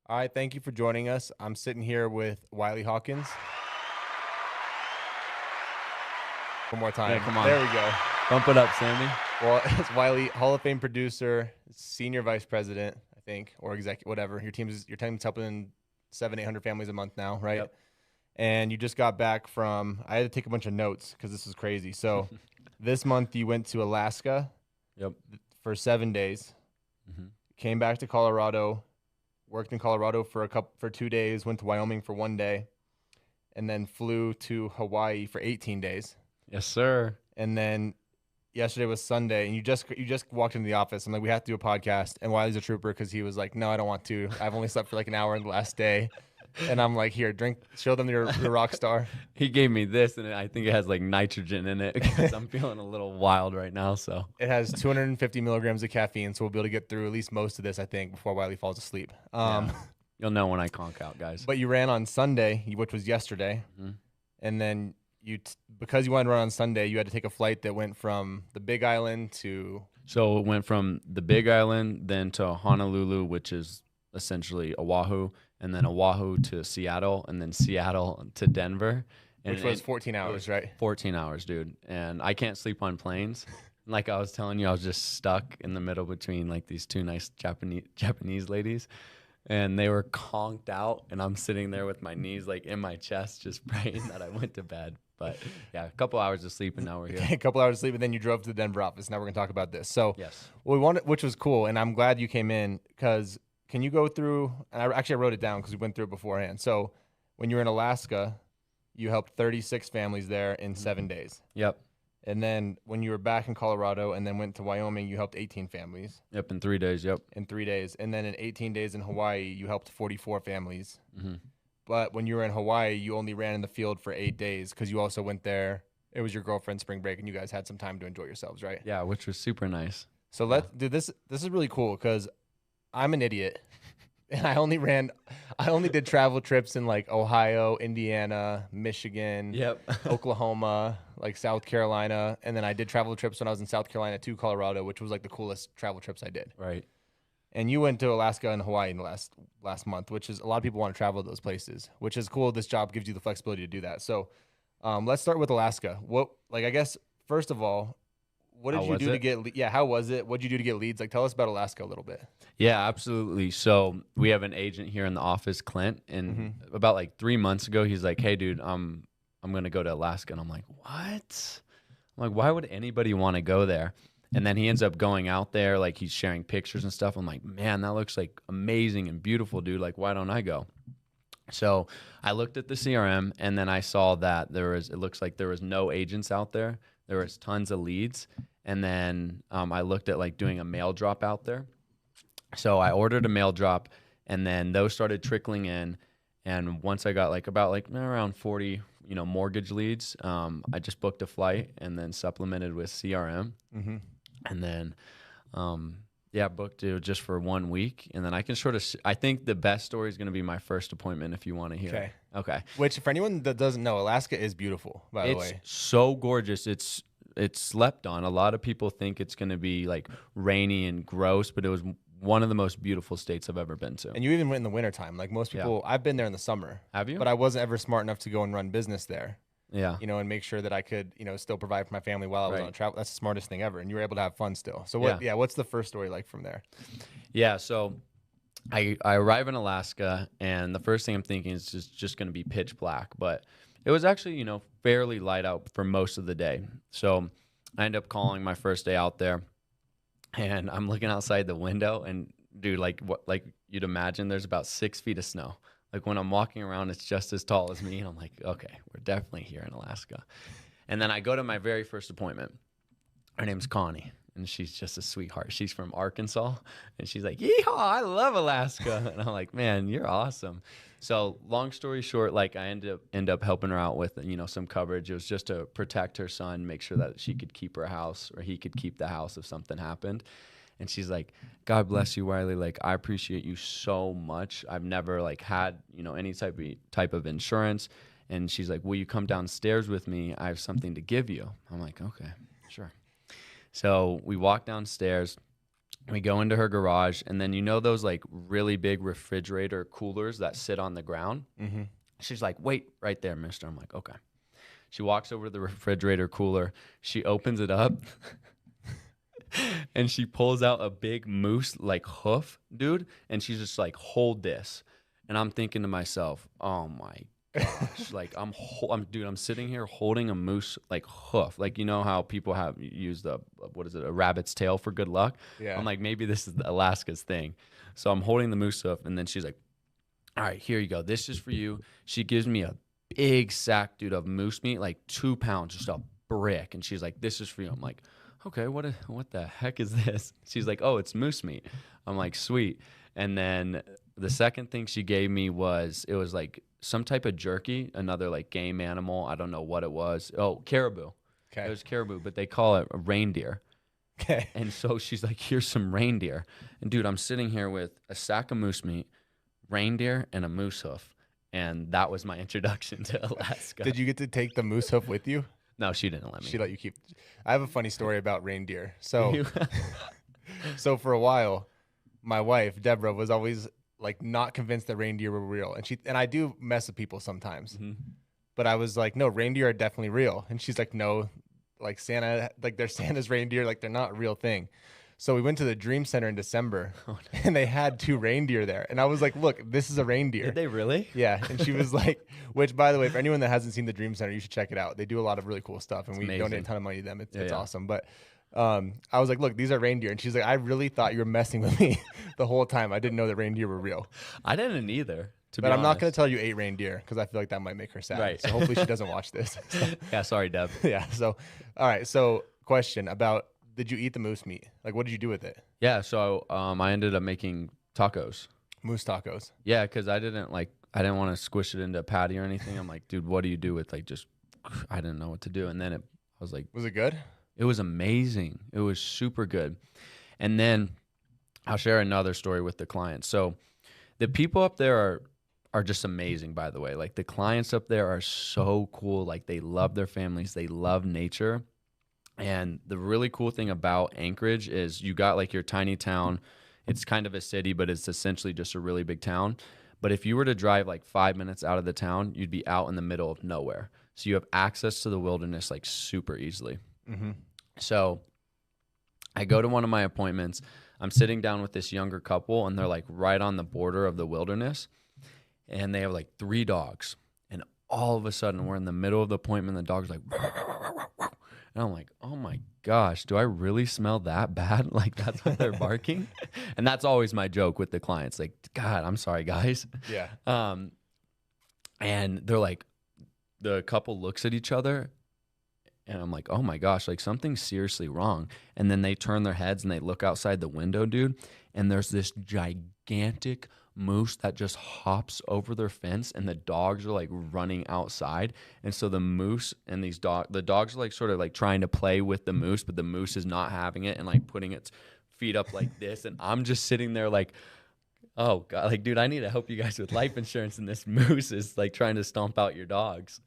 All right, thank you for joining us. I'm sitting here with Wylie Hawkins. One more time. Yeah, come on. There we go. Bump it up, Sammy. Well, it's Wylie, Hall of Fame producer, senior vice president, I think, or executive, whatever. Your team's helping 800 families a month now, right? Yep. And you just got back from. I had to take a bunch of notes because this is crazy. So, this month you went to Alaska. Yep. For 7 days. Mm-hmm. Came back to Colorado. Worked in Colorado for 2 days. Went to Wyoming for 1 day, and then flew to Hawaii for 18 days. Yes, sir. And then yesterday was Sunday, and you just walked into the office. I'm like, we have to do a podcast. And Wiley's a trooper because he was like, no, I don't want to. I've only slept for like an hour in the last day. And I'm like, here, drink, show them your rock star. He gave me this, and I think it has like nitrogen in it because I'm feeling a little wild right now. So It has 250 milligrams of caffeine, so we'll be able to get through at least most of this, I think, before Wiley falls asleep. yeah. You'll know when I conk out, guys. But you ran on Sunday, which was yesterday, and then because you wanted to run on Sunday, you had to take a flight that went from the Big Island to. So it went from the Big Island, then to Honolulu, which is essentially Oahu, and then Oahu to Seattle, and then Seattle to Denver. And Which was 14 hours, right? 14 hours, dude. And I can't sleep on planes. Like I was telling you, I was just stuck in the middle between like these two nice Japanese ladies. And they were conked out, and I'm sitting there with my knees like in my chest, just praying that I went to bed. But yeah, a couple hours of sleep, and now we're here. A couple hours of sleep, and then you drove to the Denver office. Now we're going to talk about this. So, Yes. what we wanted, which was cool, and I'm glad you came in because can you go through? And I wrote it down because we went through it beforehand. So, when you were in Alaska, you helped 36 families there in 7 days. Yep. And then when you were back in Colorado and then went to Wyoming, you helped 18 families Yep. In 3 days. Yep. in 3 days. And then in 18 days in Hawaii, you helped 44 families. Mm-hmm. But when you were in Hawaii, you only ran in the field for 8 days because you also went there. It was your girlfriend's spring break, and you guys had some time to enjoy yourselves, right? Yeah, which was super nice. So dude, this is really cool because I'm an idiot. And I only did travel trips in like Ohio, Indiana, Michigan, Yep. Oklahoma, like South Carolina. And then I did travel trips when I was in South Carolina to Colorado, which was like the coolest travel trips I did. Right. And you went to Alaska and Hawaii in the last month, which is a lot of people want to travel to those places, which is cool. This job gives you the flexibility to do that. So let's start with Alaska. I guess, first of all, what did you do to get, how was it? What did you do to get leads? Like, tell us about Alaska a little bit. Yeah, absolutely. So we have an agent here in the office, Clint, and about like 3 months ago, he's like, "Hey, dude, I'm gonna go to Alaska," and I'm like, "What?" I'm like, "Why would anybody want to go there?" And then he ends up going out there, like he's sharing pictures and stuff. I'm like, "Man, that looks like amazing and beautiful, dude. Like, why don't I go?" So I looked at the CRM, and then I saw that it looks like there was no agents out there. There was tons of leads. And then I looked at like doing a mail drop out there. So I ordered a mail drop, and then those started trickling in. And once I got around 40, mortgage leads, I just booked a flight and then supplemented with CRM. Mm-hmm. And then, booked it just for 1 week. And then I can I think the best story is going to be my first appointment if you want to hear. Okay. Which, for anyone that doesn't know, Alaska is beautiful, by the way. It's so gorgeous. It's slept on. A lot of people think it's going to be like rainy and gross, but it was one of the most beautiful states I've ever been to. And you even went in the wintertime. Like most people, I've been there in the summer. Have you? But I wasn't ever smart enough to go and run business there. Yeah. And make sure that I could, still provide for my family while I was on travel. That's the smartest thing ever. And you were able to have fun still. So what's the first story like from there? Yeah. So I arrive in Alaska, and the first thing I'm thinking is just going to be pitch black, but it was actually, fairly light out for most of the day. So I end up calling my first day out there, and I'm looking outside the window, and dude, like you'd imagine, there's about 6 feet of snow. Like when I'm walking around, it's just as tall as me, and I'm like, okay, we're definitely here in Alaska. And then I go to my very first appointment. Her name's Connie, and she's just a sweetheart. She's from Arkansas, and she's like, "Yeehaw, I love Alaska." And I'm like, "Man, you're awesome." So long story short, like I end up helping her out with, some coverage. It was just to protect her son, make sure that she could keep her house, or he could keep the house if something happened. And she's like, "God bless you, Wylie. Like, I appreciate you so much. I've never had, any type of insurance." And she's like, "Will you come downstairs with me? I have something to give you." I'm like, "Okay, sure." So we walk downstairs, We go into her garage, and then you know those like really big refrigerator coolers that sit on the ground? Mm-hmm. She's like, wait right there, mister. I'm like, okay. She walks over to the refrigerator cooler. She opens it up and she pulls out a big moose like hoof, dude. And she's just like, hold this. And I'm thinking to myself, oh my gosh, like I'm sitting here holding a moose like hoof. Like, you know how people have used a rabbit's tail for good luck? Yeah. I'm like, maybe this is Alaska's thing. So I'm holding the moose hoof, and then she's like, all right, here you go. This is for you. She gives me a big sack, dude, of moose meat, like 2 pounds, just a brick. And she's like, this is for you. I'm like, okay, what the heck is this? She's like, oh, it's moose meat. I'm like, sweet. And then the second thing she gave me was like some type of jerky, another like game animal. I don't know what it was. Oh, caribou. Okay. It was caribou, but they call it a reindeer. Okay. And so she's like, here's some reindeer. And dude, I'm sitting here with a sack of moose meat, reindeer, and a moose hoof. And that was my introduction to Alaska. Did you get to take the moose hoof with you? No, she didn't let me. She let you keep. I have a funny story about reindeer. So, so for a while, my wife Deborah was always like not convinced that reindeer were real, and I do mess with people sometimes, but I was like, no, reindeer are definitely real, and she's like, no, like Santa, like they're Santa's reindeer, like they're not a real thing. So we went to the Dream Center in December, and they had 2 reindeer there. And I was like, look, this is a reindeer. Did they really? Yeah. And she was like, which, by the way, for anyone that hasn't seen the Dream Center, you should check it out. They do a lot of really cool stuff, and we donate a ton of money to them. It's awesome. But I was like, look, these are reindeer. And she's like, I really thought you were messing with me the whole time. I didn't know that reindeer were real. I didn't either, but I'm not going to tell you 8 reindeer because I feel like that might make her sad. Right. So hopefully she doesn't watch this. So, Yeah, sorry, Deb. yeah. So, all right. So question about, did you eat the moose meat? Like, what did you do with it? Yeah, so I ended up making tacos. Moose tacos. Yeah, because I didn't want to squish it into a patty or anything. I'm like, dude, what do you do with like just? I didn't know what to do, and then I was like, was it good? It was amazing. It was super good. And then I'll share another story with the clients. So the people up there are just amazing, by the way. Like the clients up there are so cool. Like they love their families. They love nature. And the really cool thing about Anchorage is you got like your tiny town. It's kind of a city, but it's essentially just a really big town. But if you were to drive like 5 minutes out of the town, you'd be out in the middle of nowhere. So you have access to the wilderness like super easily. Mm-hmm. So I go to one of my appointments. I'm sitting down with this younger couple, and they're like right on the border of the wilderness. And they have like 3 dogs. And all of a sudden, we're in the middle of the appointment. And the dog's like, and I'm like, oh my gosh, do I really smell that bad? Like that's what they're barking? And that's always my joke with the clients. Like, God, I'm sorry, guys. Yeah. And they're like, the couple looks at each other, and I'm like, oh my gosh, like something's seriously wrong. And then they turn their heads and they look outside the window, dude. And there's this gigantic moose that just hops over their fence, and the dogs are like running outside. And so the moose and the dogs are like sort of like trying to play with the moose, but the moose is not having it and like putting its feet up like this. And I'm just sitting there like, oh God, like, dude, I need to help you guys with life insurance, and this moose is like trying to stomp out your dogs.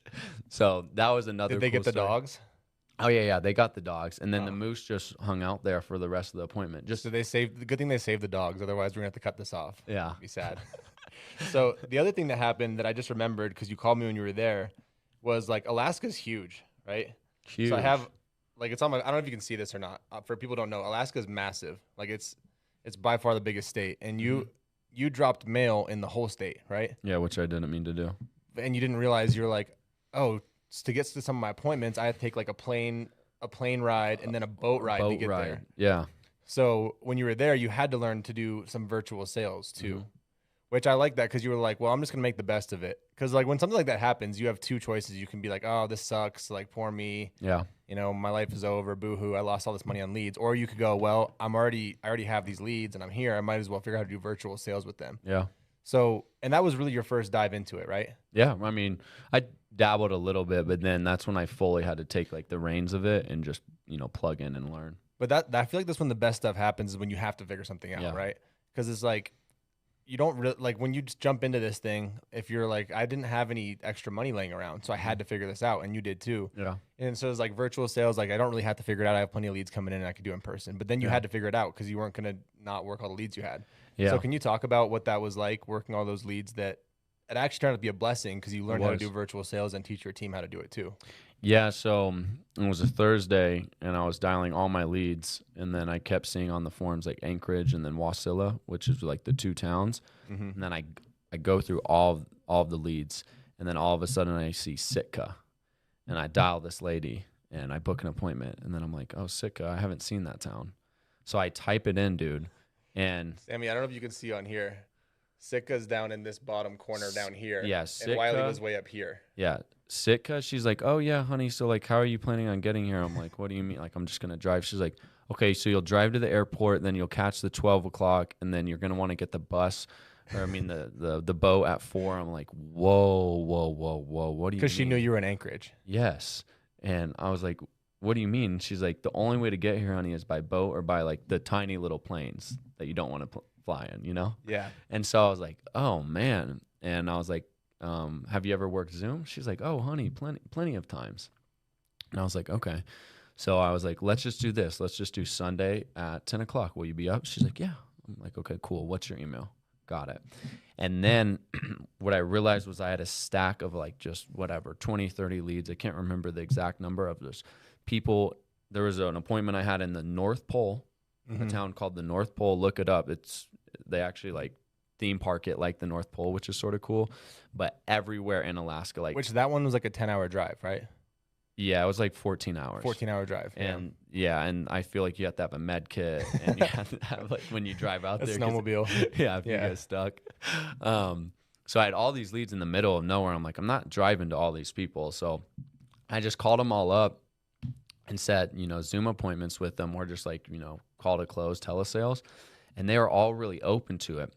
So that was another. Did they cool get the story. dogs? Oh yeah, they got the dogs, and then the moose just hung out there for the rest of the appointment. Just So they saved. The good thing they saved the dogs. Otherwise, we're gonna have to cut this off. yeah, It'd be sad. So the other thing that happened that I just remembered because you called me when you were there was like Alaska's huge, right? huge. So I have like it's on my. I don't know if you can see this or not. For people who don't know, Alaska's massive. Like it's by far the biggest state, and you dropped mail in the whole state, right? Yeah, which I didn't mean to do. And you didn't realize you're like, oh, to get to some of my appointments, I have to take like a plane ride and then a boat ride to get there. Yeah. So when you were there, you had to learn to do some virtual sales too, which I like that because you were like, well, I'm just going to make the best of it. Because like when something like that happens, you have 2 choices. You can be like, oh, this sucks. Like, poor me. Yeah. You know, my life is over. Boo-hoo. I lost all this money on leads. Or you could go, well, I already have these leads and I'm here. I might as well figure out how to do virtual sales with them. Yeah. So, and that was really your first dive into it, right? Yeah. I mean, I dabbled a little bit, but then that's when I fully had to take like the reins of it and just, plug in and learn. But I feel like that's when the best stuff happens is when you have to figure something out, right? Because it's like, you don't really like when you just jump into this thing. If you're like, I didn't have any extra money laying around, so I had to figure this out, and you did too. Yeah. And so it's like virtual sales. Like I don't really have to figure it out. I have plenty of leads coming in, and I could do it in person. But then you had to figure it out because you weren't gonna not work all the leads you had. Yeah. So can you talk about what that was like working all those leads? That it actually turned out to be a blessing because you learned how to do virtual sales and teach your team how to do it too. Yeah, so it was a Thursday, and I was dialing all my leads, and then I kept seeing on the forums like Anchorage and then Wasilla, which is like the 2 towns. And then I go through all of the leads, and then all of a sudden I see Sitka, and I dial this lady, and I book an appointment, and then I'm like, oh, Sitka, I haven't seen that town. So I type it in, dude, and Sammy, I don't know if you can see on here. Sitka's down in this bottom corner down here. Yeah, and Wylie was way up here. Yeah, Sitka, she's like, oh, yeah, honey, so, like, how are you planning on getting here? I'm like, what do you mean? Like, I'm just going to drive. She's like, okay, so you'll drive to the airport, then you'll catch the 12 o'clock, and then you're going to want to get the bus, or, I mean, the boat at 4. I'm like, whoa, what do you mean? Because she knew you were in Anchorage. Yes. And I was like, what do you mean? She's like, the only way to get here, honey, is by boat or by, like, the tiny little planes that you don't want to fly in, you know? Yeah. And so I was like, oh, man. And I was like, have you ever worked Zoom? She's like, oh, honey, plenty of times. And I was like, okay. So I was like, let's just do this. Let's just do Sunday at 10 o'clock. Will you be up? She's like, yeah. I'm like, okay, cool. What's your email? Got it. And then what I realized was I had a stack of like just whatever, 20, 30 leads. I can't remember the exact number of those people. There was an appointment I had in the North Pole, a town called the North Pole. Look it up. They actually like theme park it like the North Pole, which is sort of cool. But everywhere in Alaska, like which that one was like a 10-hour drive, right? Yeah, it was like 14 hours. 14-hour drive. And and I feel like you have to have a med kit, and you have to have like when you drive out there. Snowmobile. Yeah, if you get stuck. So I had all these leads in the middle of nowhere. I'm like, I'm not driving to all these people. So I just called them all up and set, Zoom appointments with them, or just like, call to close telesales. And they were all really open to it.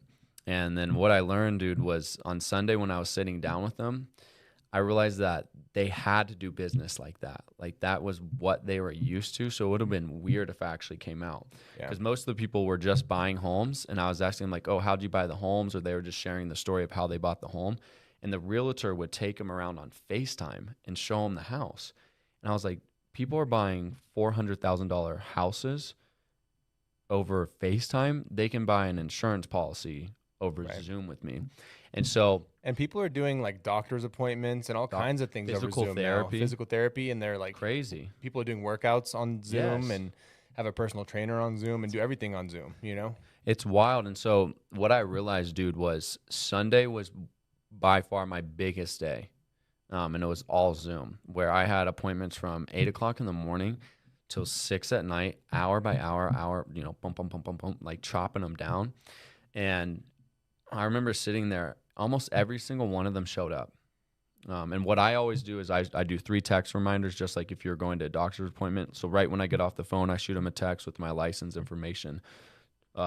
And then what I learned, dude, was on Sunday when I was sitting down with them, I realized that they had to do business like that. Like that was what they were used to. So it would have been weird if I actually came out. Because most of the people were just buying homes. And I was asking them like, oh, how'd you buy the homes? Or they were just sharing the story of how they bought the home. And the realtor would take them around on FaceTime and show them the house. And I was like, people are buying $400,000 houses over FaceTime. They can buy an insurance policy over Zoom with me. And people are doing like doctor's appointments and all kinds of things over Zoom now. Physical therapy, and they're like crazy. People are doing workouts on Zoom and have a personal trainer on Zoom and do everything on Zoom, It's wild. And so what I realized, dude, was Sunday was by far my biggest day. And it was all Zoom, where I had appointments from 8 o'clock in the morning till 6 at night, hour by hour, boom, like chopping them down. And I remember sitting there, almost every single one of them showed up. And what I always do is I do 3 text reminders, just like if you're going to a doctor's appointment. So right when I get off the phone, I shoot them a text with my license information.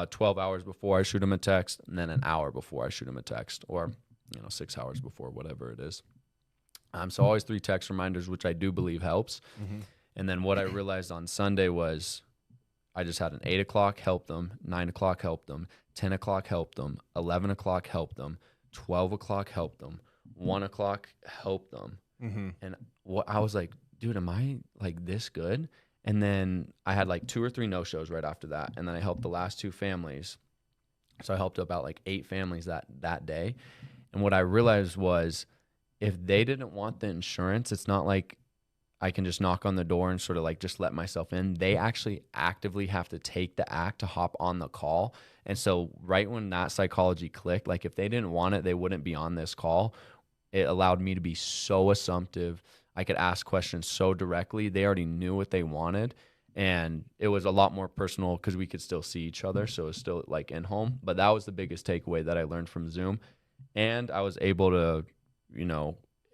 12 hours before, I shoot them a text, and then an hour before I shoot them a text, or 6 hours before, whatever it is. So always 3 text reminders, which I do believe helps. And then what I realized on Sunday was I just had an 8 o'clock help them, 9 o'clock help them, 10 o'clock help them, 11 o'clock help them, 12 o'clock help them, 1 o'clock help them. And I was like, dude, am I like this good? And then I had like 2 or 3 no-shows right after that. And then I helped the last 2 families. So I helped about like 8 families that day. And what I realized was if they didn't want the insurance, it's not like I can just knock on the door and sort of like just let myself in. They actually actively have to take the act to hop on the call. And so right when that psychology clicked, like if they didn't want it, they wouldn't be on this call. It allowed me to be so assumptive. I could ask questions so directly. They already knew what they wanted. And it was a lot more personal because we could still see each other. So it was still like in home. But that was the biggest takeaway that I learned from Zoom. And I was able to,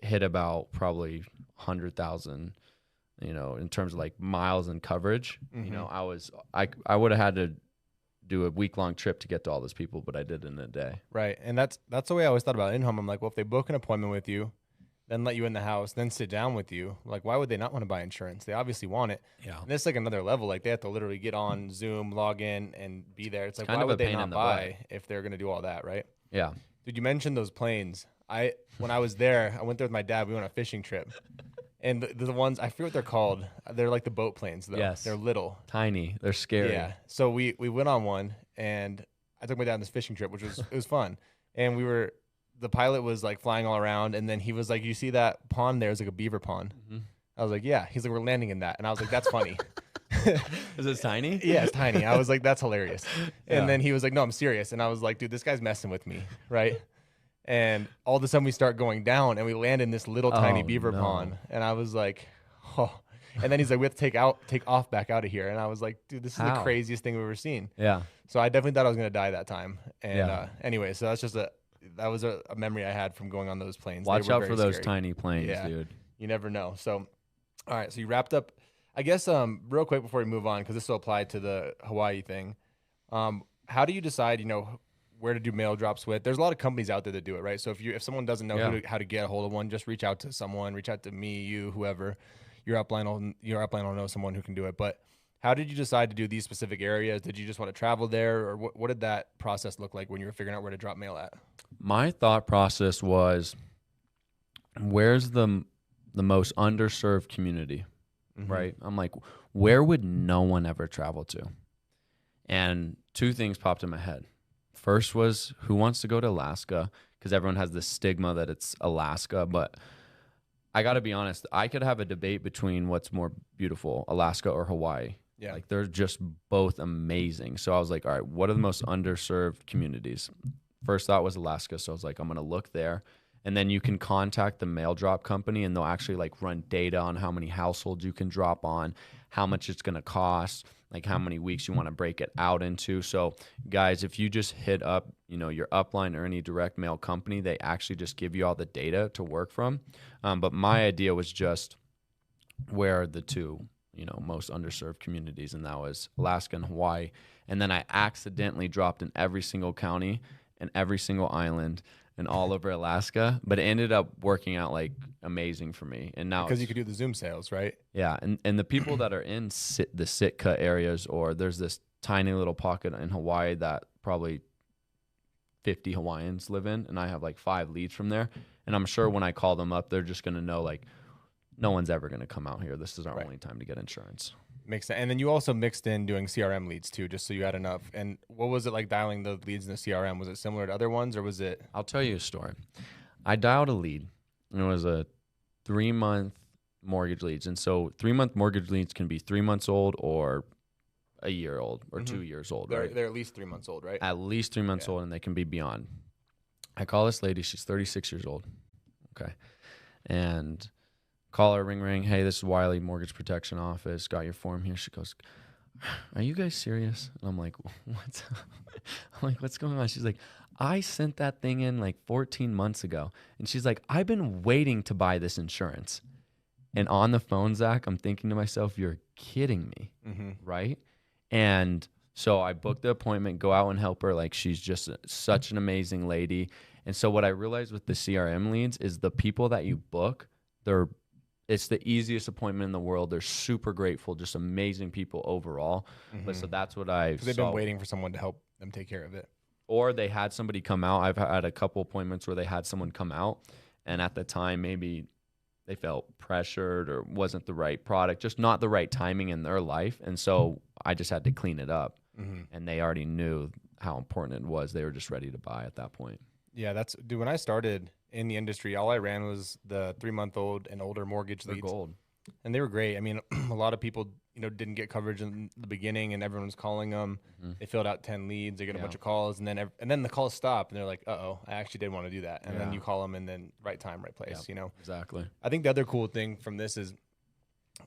hit about probably 100,000, in terms of like miles and coverage. I would have had to do a week-long trip to get to all those people, but I did in a day. Right. And that's the way I always thought about in-home. I'm like, well, if they book an appointment with you, then let you in the house, then sit down with you, like, why would they not want to buy insurance? They obviously want it. Yeah. And it's like another level. Like they have to literally get on Zoom, log in, and be there. It's like, why would they not buy if they're going to do all that, right? Yeah. Dude, you mentioned those planes. When I was there, I went there with my dad. We went on a fishing trip. And the ones, I forget what they're called. They're like the boat planes, though. Yes. They're little. Tiny. They're scary. Yeah. So we went on one, and I took my dad on this fishing trip, which was it was fun. And the pilot was like flying all around, and then he was like, "You see that pond there? It's like a beaver pond." Mhm. I was like, "Yeah." He's like, "We're landing in that," and I was like, "That's funny." Is it tiny? Yeah, it's tiny. I was like, "That's hilarious." Yeah. And then he was like, "No, I'm serious," and I was like, "Dude, this guy's messing with me, right?" And all of a sudden we start going down, and we land in this little tiny beaver no. pond, and I was like, "Oh." And then he's like, "We have to take off back out of here," and I was like, "Dude, this is the How? craziest thing we've ever seen." Yeah. So I definitely thought I was gonna die that time. And Yeah. Anyway, so that was a memory I had from going on those planes. They Watch were out very for those scary. tiny planes, Yeah. dude. You never know. So, all right. So you wrapped up. I guess real quick before we move on, because this will apply to the Hawaii thing. How do you decide? Where to do mail drops with? There's a lot of companies out there that do it, right? So if someone doesn't know how to get a hold of one, just reach out to someone. Reach out to me, you, whoever. Your upline will know someone who can do it. But how did you decide to do these specific areas? Did you just want to travel there, or what did that process look like when you were figuring out where to drop mail at? My thought process was, where's the most underserved community, right? I'm like, where would no one ever travel to? And two things popped in my head. First was, who wants to go to Alaska? Because everyone has this stigma that it's Alaska, but I got to be honest, I could have a debate between what's more beautiful, Alaska or Hawaii. Yeah. Like, they're just both amazing. So I was like, all right, what are the most underserved communities? First thought was Alaska. So I was like, I'm going to look there. And then you can contact the mail drop company, and they'll actually like run data on how many households you can drop on, how much it's going to cost, like how many weeks you want to break it out into. So guys, if you just hit up, your upline or any direct mail company, they actually just give you all the data to work from. But my idea was just, where are the two, most underserved communities? And that was Alaska and Hawaii. And then I accidentally dropped in every single county and every single island and all over Alaska, but it ended up working out like amazing for me. And now, because you could do the Zoom sales, right? yeah, and the people that are in the Sitka areas, or there's this tiny little pocket in Hawaii that probably 50 Hawaiians live in, and I have like 5 leads from there. And I'm sure when I call them up, they're just gonna know, like, no one's ever gonna come out here. This is our only time to get insurance. Makes sense. And then you also mixed in doing CRM leads too, just so you had enough. And what was it like dialing the leads in the CRM? Was it similar to other ones, or was it? I'll tell you a story. I dialed a lead, and it was a 3-month mortgage leads. And so 3-month mortgage leads can be 3 months old or a year old or 2 years old, right? They're at least 3 months old, right? At least 3 months old, and they can be beyond. I call this lady. She's 36 years old. Okay. And call her, ring, ring. Hey, this is Wylie Mortgage Protection Office. Got your form here. She goes, are you guys serious? And I'm like, what's I'm like, what's going on? She's like, I sent that thing in like 14 months ago. And she's like, I've been waiting to buy this insurance. And on the phone, Zach, I'm thinking to myself, you're kidding me, right? And so I booked the appointment, go out and help her. Like, she's just such an amazing lady. And so what I realized with the CRM leads is the people that you book, it's the easiest appointment in the world. They're super grateful, just amazing people overall. But so that's what I saw. Because they've been waiting for someone to help them take care of it. Or they had somebody come out. I've had a couple appointments where they had someone come out, and at the time maybe they felt pressured or wasn't the right product, just not the right timing in their life. And so I just had to clean it up. And they already knew how important it was. They were just ready to buy at that point. Yeah, dude, when I started in the industry, all I ran was the 3-month-old and older mortgage They're leads. gold. And they were great. I mean, a lot of people, didn't get coverage in the beginning, and everyone was calling them. They filled out 10 leads, they get a bunch of calls, and then the calls stop, and they're like, "Uh-oh, I actually did want to do that." And then you call them, and then right time, right place. Exactly. I think the other cool thing from this is,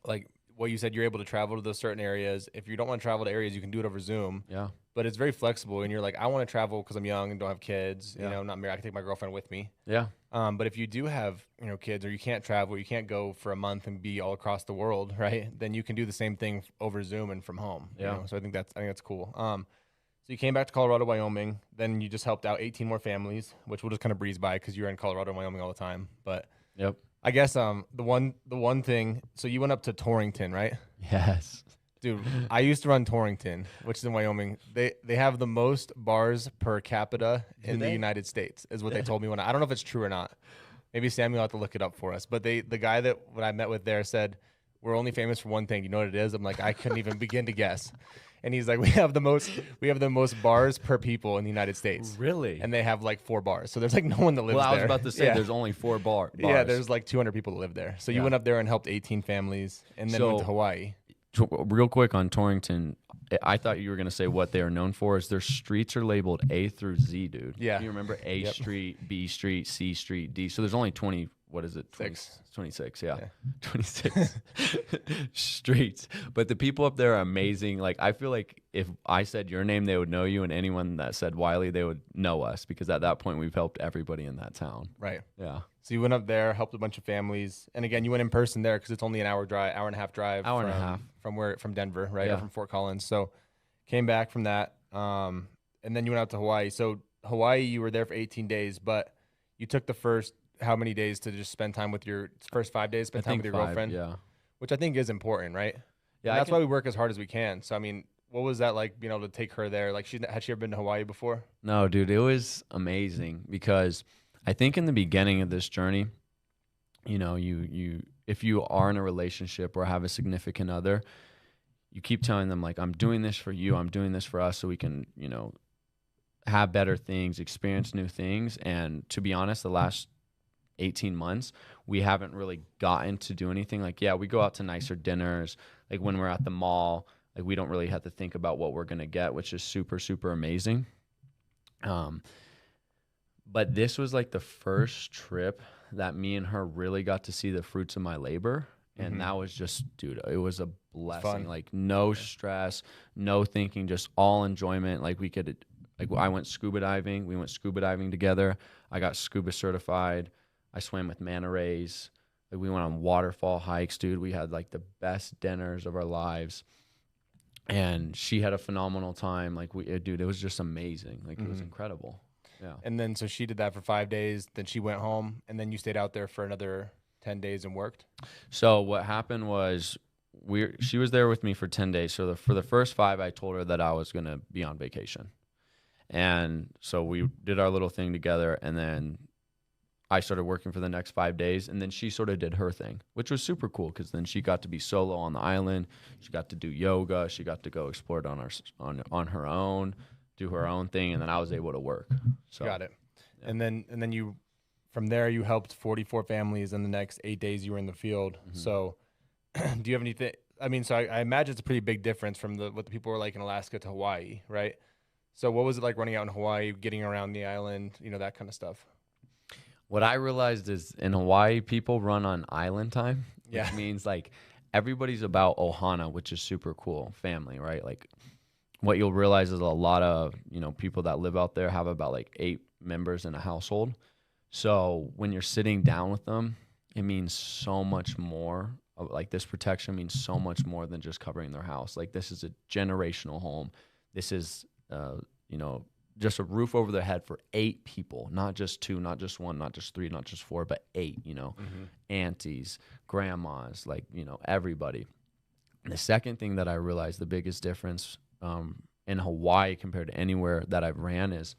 like what you said, you're able to travel to those certain areas. If you don't want to travel to areas, you can do it over Zoom. Yeah. But it's very flexible, and you're like, I want to travel because I'm young and don't have kids. I'm not married. I can take my girlfriend with me. Yeah. But if you do have kids, or you can't travel, you can't go for a month and be all across the world, right? Then you can do the same thing over Zoom and from home. Yeah. So I think that's cool. So you came back to Colorado, Wyoming. Then you just helped out 18 more families, which we'll just kind of breeze by because you're in Colorado and Wyoming all the time. But Yep. I guess the one thing. So you went up to Torrington, right? Yes. Dude, I used to run Torrington, which is in Wyoming. They have the most bars per capita in the United States, is what they told me when I don't know if it's true or not. Maybe Samuel will have to look it up for us. But the guy that when I met with there said, we're only famous for one thing. You know what it is? I'm like, I couldn't even begin to guess. And he's like, we have the most bars per people in the United States. Really? And they have like 4 bars. So there's like no one that lives there. Well, I was about to say Yeah. there's only 4 bars. Yeah, there's like 200 people that live there. So you Yeah. went up there and helped 18 families and then went to So- Hawaii. Real quick on Torrington, I thought you were gonna say what they are known for is their streets are labeled A through Z, dude. Yeah. You remember A Yep. Street, B Street, C Street, D. So there's only 20. What is it? 26. Yeah. 26 streets. But the people up there are amazing. Like I feel like if I said your name, they would know you, and anyone that said Wylie, they would know us because at that point we've helped everybody in that town. Right. Yeah. So you went up there, helped a bunch of families, and again, you went in person there because it's only an hour and a half drive. Hour and a half. From Denver, right, Yeah. or from Fort Collins. So came back from that, and then you went out to Hawaii. So Hawaii, you were there for 18 days, but you took the first how many days to just spend time with your first 5 days, spend time with your 5, girlfriend, Yeah. which I think is important, right? Yeah. And that's why we work as hard as we can. So I mean, what was that like being able to take her there? Like, had she ever been to Hawaii before? No, dude, it was amazing because I think in the beginning of this journey, you know, you if you are in a relationship or have a significant other, you keep telling them like, I'm doing this for you, I'm doing this for us so we can, you know, have better things, experience new things. And to be honest, the last 18 months, we haven't really gotten to do anything. Like, yeah, we go out to nicer dinners. Like when we're at the mall, like we don't really have to think about what we're going to get, which is super, super amazing. But this was like the first trip that me and her really got to see the fruits of my labor. And that was just, dude, it was a blessing. Fun. Like no stress, no thinking, just all enjoyment. Like we could, like I went scuba diving. We went scuba diving together. I got scuba certified. I swam with manta rays. Like we went on waterfall hikes, dude. We had like the best dinners of our lives. And she had a phenomenal time. Like dude, it was just amazing. Like it was incredible. Yeah. And then so she did that for 5 days. Then she went home, and then you stayed out there for another 10 days and worked. So what happened was she was there with me for 10 days. So for the first 5, I told her that I was going to be on vacation. And so we did our little thing together, and then I started working for the next 5 days, and then she sort of did her thing, which was super cool because then she got to be solo on the island. She got to do yoga. She got to go explore it on her own, do her own thing, and then I was able to work. So Got it. Yeah. And then you, from there, you helped 44 families. In the next 8 days, you were in the field. So, do you have anything? I mean, so I imagine it's a pretty big difference from what the people were like in Alaska to Hawaii, right? So, what was it like running out in Hawaii, getting around the island, that kind of stuff? What I realized is in Hawaii, people run on island time, which means like everybody's about ohana, which is super cool, family, right? Like what you'll realize is a lot of, people that live out there have about like 8 members in a household. So when you're sitting down with them, it means so much more. Like this protection means so much more than just covering their house. Like this is a generational home. This is, just a roof over their head for 8 people, not just 2, not just 1, not just 3, not just 4, but 8, aunties, grandmas, like, everybody. And the second thing that I realized the biggest difference in Hawaii compared to anywhere that I've ran is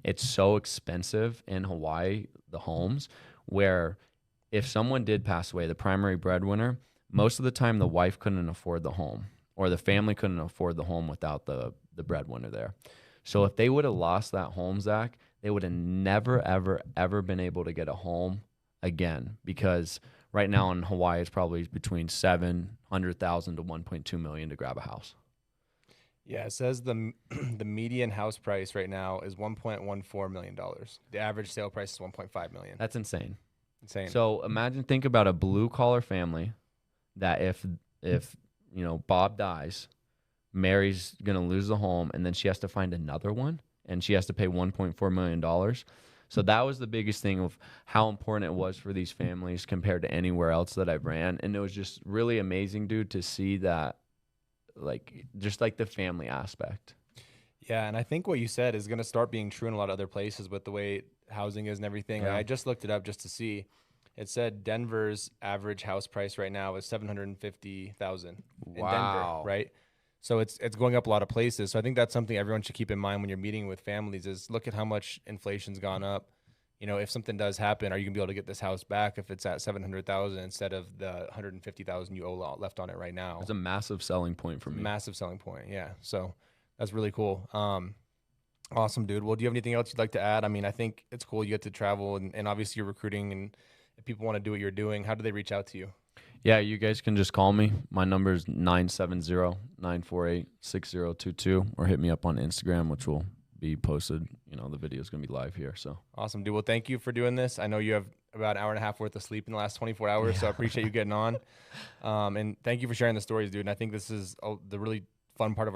it's so expensive in Hawaii, the homes, where if someone did pass away, the primary breadwinner, most of the time the wife couldn't afford the home or the family couldn't afford the home without the breadwinner there. So if they would have lost that home, Zach, they would have never, ever, ever been able to get a home again because right now in Hawaii, it's probably between $700,000 to $1.2 million to grab a house. Yeah, it says the median house price right now is $1.14 million. The average sale price is $1.5 million. That's insane. Insane. So think about a blue collar family that if Bob dies, Mary's going to lose the home and then she has to find another one and she has to pay $1.4 million. So that was the biggest thing of how important it was for these families compared to anywhere else that I've ran. And it was just really amazing, dude, to see that, like, just like the family aspect. Yeah, and I think what you said is going to start being true in a lot of other places with the way housing is and everything. Yeah. I just looked it up just to see. It said Denver's average house price right now is 750,000 in Denver, Wow. right? So it's going up a lot of places. So I think that's something everyone should keep in mind when you're meeting with families is look at how much inflation's gone up. You know, if something does happen, are you gonna be able to get this house back if it's at 700,000 instead of the 150,000 you owe left on it right now? It's a massive selling point for me. Massive selling point, yeah. So that's really cool. Awesome, dude. Well, do you have anything else you'd like to add? I mean, I think it's cool you get to travel and obviously you're recruiting, and if people want to do what you're doing, how do they reach out to you? Yeah, you guys can just call me. My number is 970-948-6022, or hit me up on Instagram, which will be posted. You know, the video is going to be live here. So Awesome, dude. Well, thank you for doing this. I know you have about an hour and a half worth of sleep in the last 24 hours, so I appreciate you getting on. And thank you for sharing the stories, dude. And I think this is the really fun part of